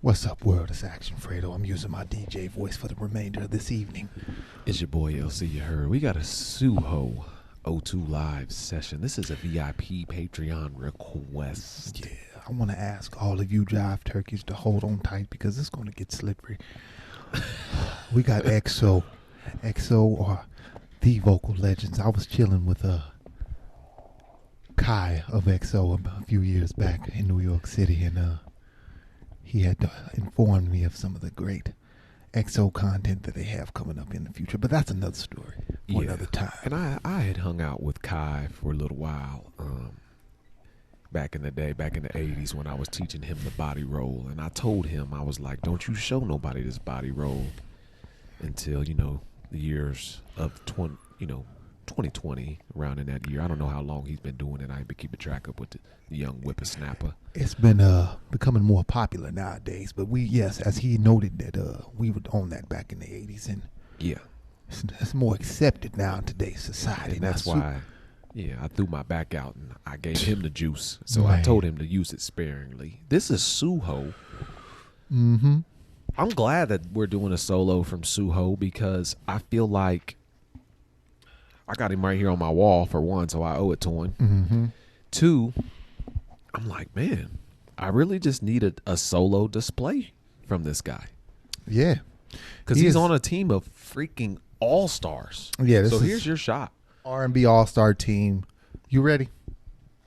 What's up, world? It's Action Fredo. I'm using my DJ voice for the remainder of this evening. It's your boy lcyaheard. We got a SUHO O2 live session. This is a VIP Patreon request. Yeah, I want to ask all of you jive turkeys to hold on tight because it's going to get slippery. We got XO or the vocal legends. I was chilling with Kai of XO a few years back in New York City, and he had informed me of some of the great XO content that they have coming up in the future. But that's another story for another time. And I had hung out with Kai for a little while back in the day, back in the 80s when I was teaching him the body roll. And I told him, I was like, don't you show nobody this body roll until, the years of 2020, around in that year. I don't know how long he's been doing it. I ain't been keeping track of with the young whippersnapper. It's been becoming more popular nowadays, but as he noted that we were on that back in the 80s, and yeah, it's more accepted now in today's society. And that's why, I threw my back out and I gave him the juice. So I told him to use it sparingly. This is SUHO. Mm-hmm. I'm glad that we're doing a solo from SUHO because I feel like I got him right here on my wall, for one, so I owe it to him. Mm-hmm. Two, I'm like, man, I really just needed a solo display from this guy. Yeah. Because he's on a team of freaking all-stars. Yeah. So here's your shot. R&B all-star team. You ready?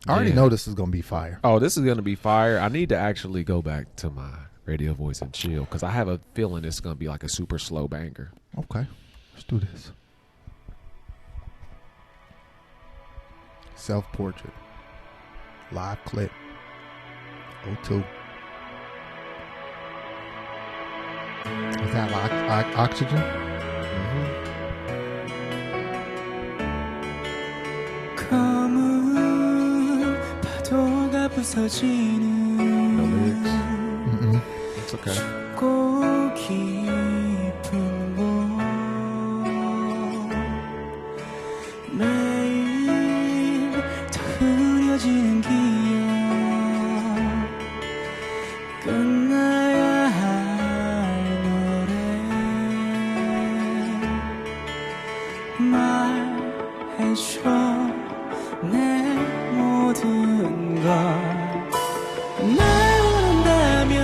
I already know this is going to be fire. Oh, this is going to be fire. I need to actually go back to my radio voice and chill because I have a feeling it's going to be like a super slow banger. Okay. Let's do this. Self-portrait. Live clip. O2. Is that oxygen? 검은 파도가 부서지는 No lyrics. It's okay. 춥고 깊은 곳 매일 더 흐려지는 기억 끝나야 할 노래 말해줘 내 모든 걸 날 원한다면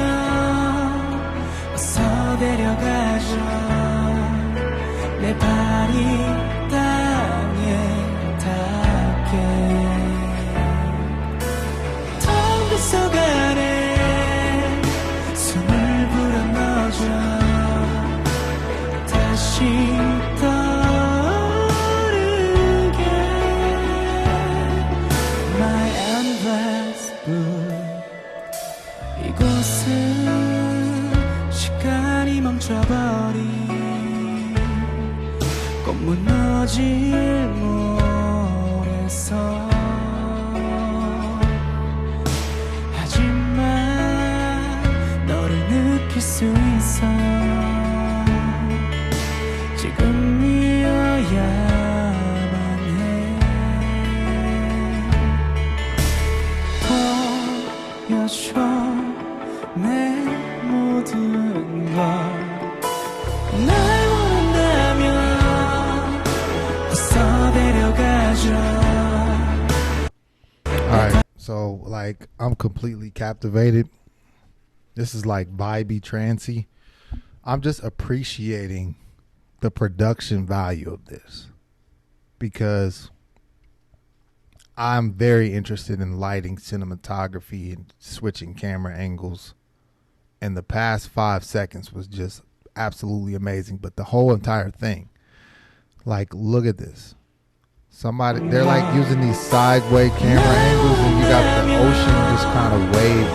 어서 데려가줘 내 발이 땅에 닿게 텅 빗어가네 숨을 불어넣어줘 다시 떠오르게 My endless blue 이곳은 시간이 멈춰버린 꼭 무너질 모래성 하지만 너를 느낄 수 있어 지금이어야만 해 보여줘 내 모든 걸 날 원한다면 어서 데려가줘 Alright, so I'm completely captivated. This is like vibey, trancy. I'm just appreciating the production value of this because I'm very interested in lighting, cinematography, and switching camera angles. And the past 5 seconds was just absolutely amazing. But the whole entire thing, look at this. They're using these sideway camera angles, and you got the ocean just kind of wave,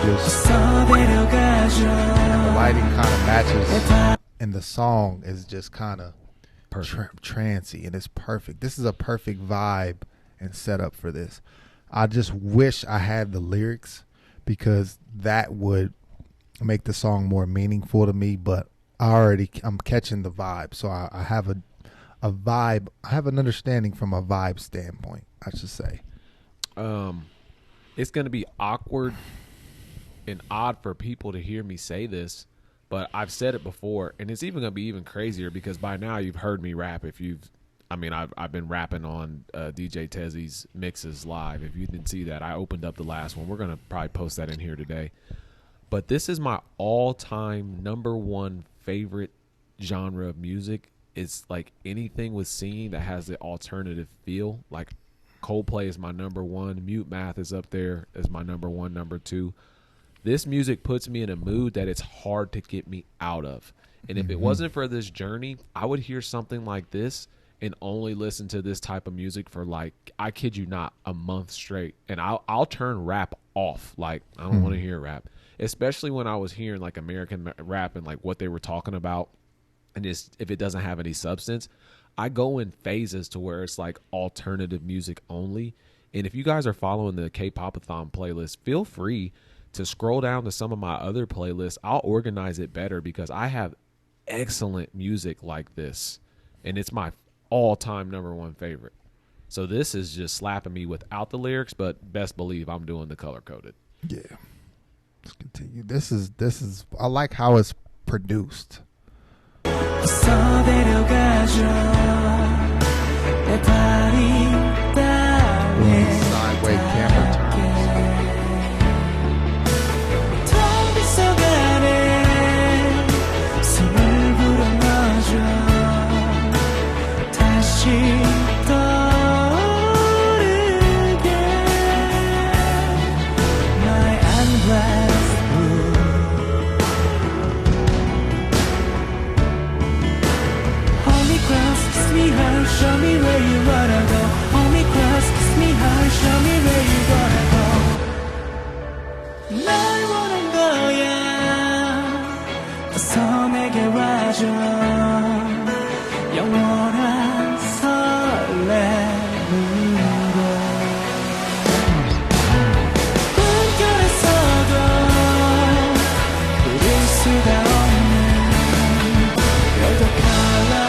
and the lighting kind of matches, and the song is just kind of trancy, and it's perfect. This is a perfect vibe and setup for this. I just wish I had the lyrics because that would make the song more meaningful to me, but I'm catching the vibe, so I have a vibe. I have an understanding from a vibe standpoint, I should say. It's going to be awkward and odd for people to hear me say this, but I've said it before, and it's even gonna be even crazier because by now you've heard me rap. I've been rapping on DJ Tezzy's mixes live. If you didn't see that, I opened up the last one. We're gonna probably post that in here today. But this is my all-time #1 favorite genre of music. It's like anything with singing that has the alternative feel. Like Coldplay is my #1. Mute Math is up there as my #1, #2. This music puts me in a mood that it's hard to get me out of. And if it wasn't for this journey, I would hear something like this and only listen to this type of music for like, I kid you not, a month straight. And I'll turn rap off. Like, I don't want to hear rap. Especially when I was hearing like American rap and like what they were talking about. And just, if it doesn't have any substance, I go in phases to where it's like alternative music only. And if you guys are following the K-Pop-a-thon playlist, feel free to scroll down to some of my other playlists. I'll organize it better because I have excellent music like this. And it's my all-time #1 favorite. So this is just slapping me without the lyrics, but best believe I'm doing the color-coded. Yeah. Let's continue. This is I like how it's produced. Sideway camera turns. Show me where you wanna go. Hold me close, kiss me hard. Show me where you wanna go. 날 원한 거야. 어서 내게 와줘. 영원한 설렘으로. 꿈결에서도 그릴 수가 없는 You're the color.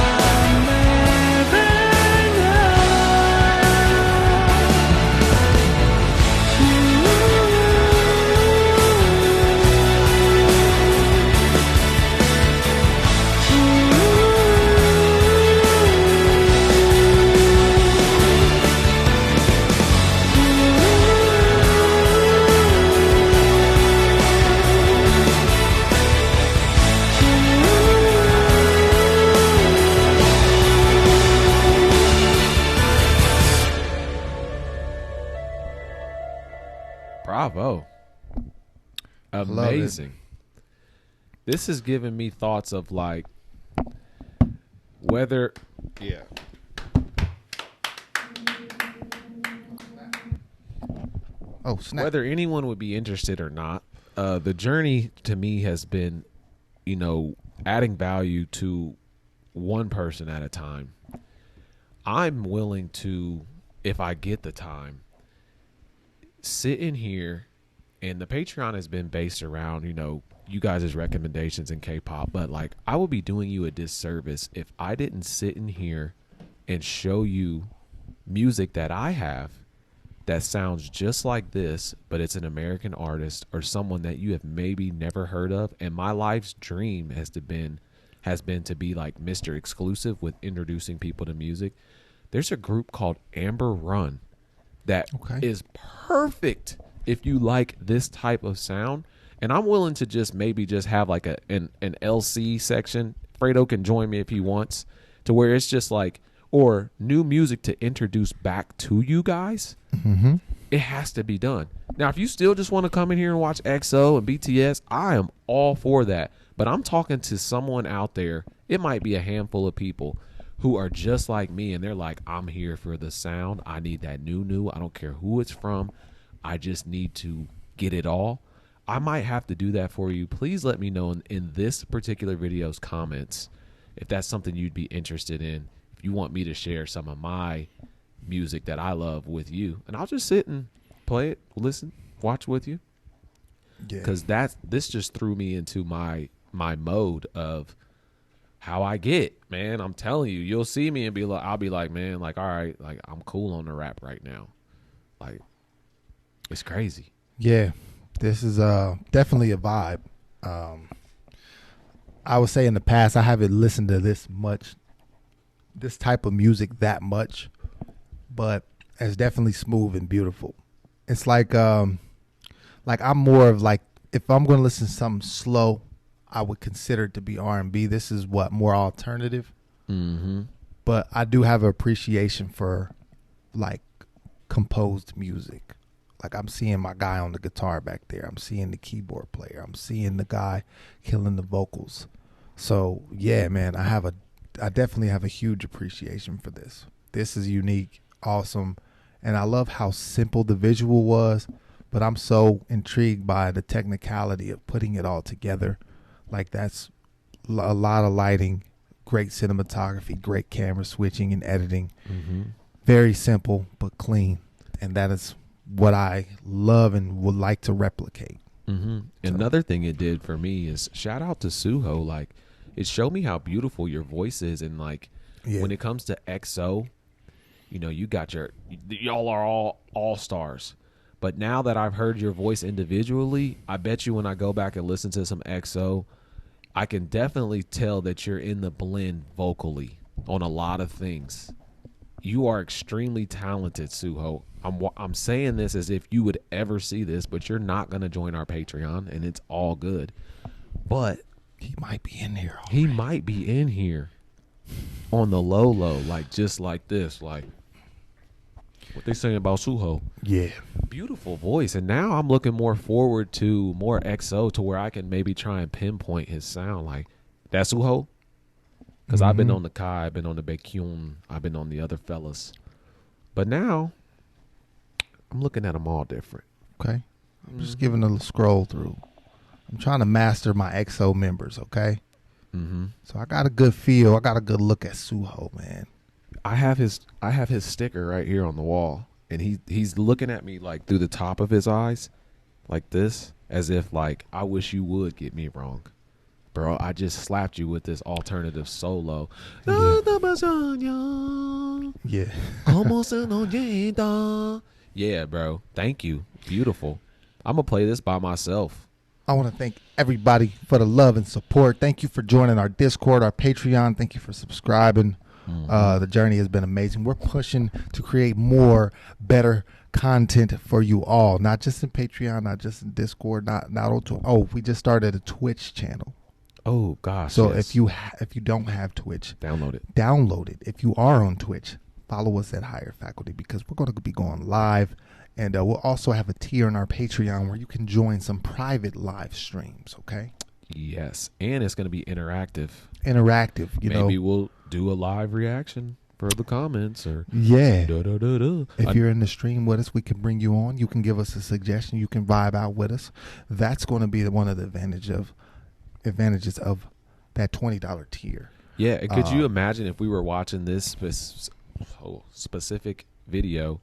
Bravo. Amazing. This is giving me thoughts of like whether Oh, snap. whether anyone would be interested or not. The journey to me has been, adding value to one person at a time. I'm willing to, if I get the time, sit in here, and the Patreon has been based around, you guys' recommendations in K-pop, but like I would be doing you a disservice if I didn't sit in here and show you music that I have that sounds just like this, but it's an American artist or someone that you have maybe never heard of. And my life's dream has been to be like Mr. Exclusive with introducing people to music. There's a group called Amber Run that is perfect if you like this type of sound. And I'm willing to just have like an LC section. Fredo can join me if he wants, to where it's just like, or new music to introduce back to you guys. Mm-hmm. It has to be done. Now, if you still just want to come in here and watch EXO and BTS, I am all for that. But I'm talking to someone out there. It might be a handful of people who are just like me, and they're like, I'm here for the sound. I need that new. I don't care who it's from. I just need to get it all. I might have to do that for you. Please let me know in this particular video's comments if that's something you'd be interested in. If you want me to share some of my music that I love with you, and I'll just sit and play it, listen, watch with you. Because this just threw me into my mode of how I get, man. I'm telling you, you'll see me and I'll be like, man, like, all right, like I'm cool on the rap right now. Like, it's crazy. Yeah. This is definitely a vibe. I would say in the past I haven't listened to this type of music that much, but it's definitely smooth and beautiful. It's like I'm more of like, if I'm going to listen to something slow, I would consider it to be R&B. This is what, more alternative. Mm-hmm. But I do have an appreciation for like composed music. Like I'm seeing my guy on the guitar back there. I'm seeing the keyboard player. I'm seeing the guy killing the vocals. So yeah, man, I definitely have a huge appreciation for this. This is unique, awesome, and I love how simple the visual was. But I'm so intrigued by the technicality of putting it all together. Like that's a lot of lighting, great cinematography, great camera switching and editing. Mm-hmm. Very simple but clean, and that is what I love and would like to replicate. Mm-hmm. So. Another thing it did for me is shout out to SUHO. Like, it showed me how beautiful your voice is, and like when it comes to XO, you know, you got y'all are all stars. But now that I've heard your voice individually, I bet you when I go back and listen to some XO, I can definitely tell that you're in the blend vocally on a lot of things. You are extremely talented, SUHO. I'm saying this as if you would ever see this, but you're not going to join our Patreon, and it's all good. But he might be in here. He might be in here on the low, like just like this, like what they saying about SUHO. Yeah. Beautiful voice. And now I'm looking more forward to more XO, to where I can maybe try and pinpoint his sound. Like, that's SUHO? Because I've been on the Kai, I've been on the Baekhyun, I've been on the other fellas. But now, I'm looking at them all different. Okay. I'm just giving a scroll through. I'm trying to master my XO members, okay? Mm-hmm. So I got a good feel. I got a good look at SUHO, man. I have his sticker right here on the wall, and he's looking at me like through the top of his eyes, like this, as if like, I wish you would get me wrong. Bro, I just slapped you with this alternative solo. Yeah. Yeah, bro. Thank you. Beautiful. I'm going to play this by myself. I want to thank everybody for the love and support. Thank you for joining our Discord, our Patreon. Thank you for subscribing. The journey has been amazing. We're pushing to create more, better content for you all, not just in Patreon, not just in Discord, not on we just started a Twitch channel. Oh gosh! So yes. if you don't have Twitch, download it. If you are on Twitch, follow us at Higher Faculty, because we're going to be going live, and we'll also have a tier on our Patreon where you can join some private live streams. Okay. Yes, and it's going to be interactive. Maybe we'll do a live reaction for the comments, or if you're in the stream with us, we can bring you on. You can give us a suggestion. You can vibe out with us. That's going to be one of the advantages of that $20 tier. Yeah, could you imagine if we were watching this specific video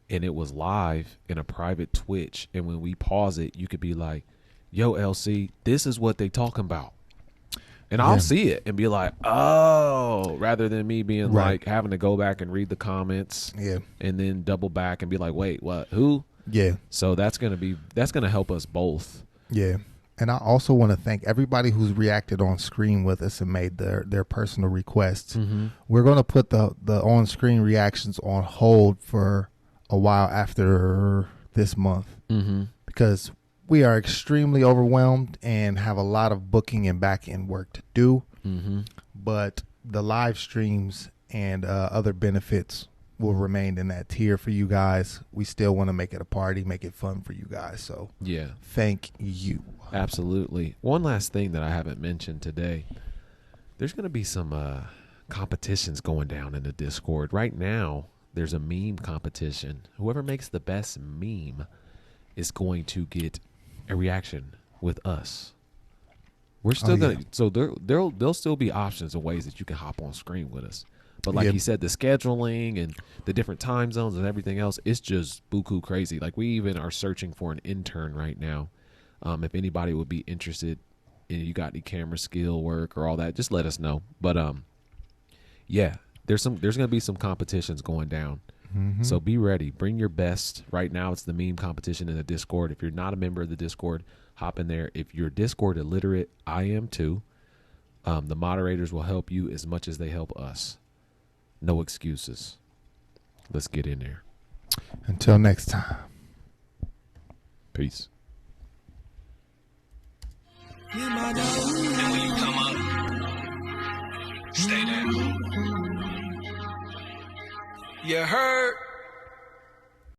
and it was live in a private Twitch, and when we pause it, you could be like, yo, LC, this is what they talking about. And I'll see it and be like, oh, rather than me being like having to go back and read the comments and then double back and be like, wait, what, who? Yeah. So that's going to help us both. Yeah. And I also want to thank everybody who's reacted on screen with us and made their personal requests. Mm-hmm. We're going to put the on-screen reactions on hold for a while after this month, because we are extremely overwhelmed and have a lot of booking and back-end work to do. Mm-hmm. But the live streams and other benefits will remain in that tier for you guys. We still want to make it a party, make it fun for you guys. So yeah, thank you. Absolutely. One last thing that I haven't mentioned today. There's going to be some competitions going down in the Discord. Right now, there's a meme competition. Whoever makes the best meme is going to get a reaction with us. We're still gonna, so there'll still be options and ways that you can hop on screen with us. But like he said, the scheduling and the different time zones and everything else, it's just buku crazy. Like, we even are searching for an intern right now. If anybody would be interested, and you got any camera skill work or all that, just let us know. But yeah, there's gonna be some competitions going down. So be ready. Bring your best. Right now, it's the meme competition in the Discord. If you're not a member of the Discord, hop in there. If you're Discord illiterate, I am too. The moderators will help you as much as they help us. No excuses. Let's get in there. Until next time. Peace. And when you come up, stay there. You heard?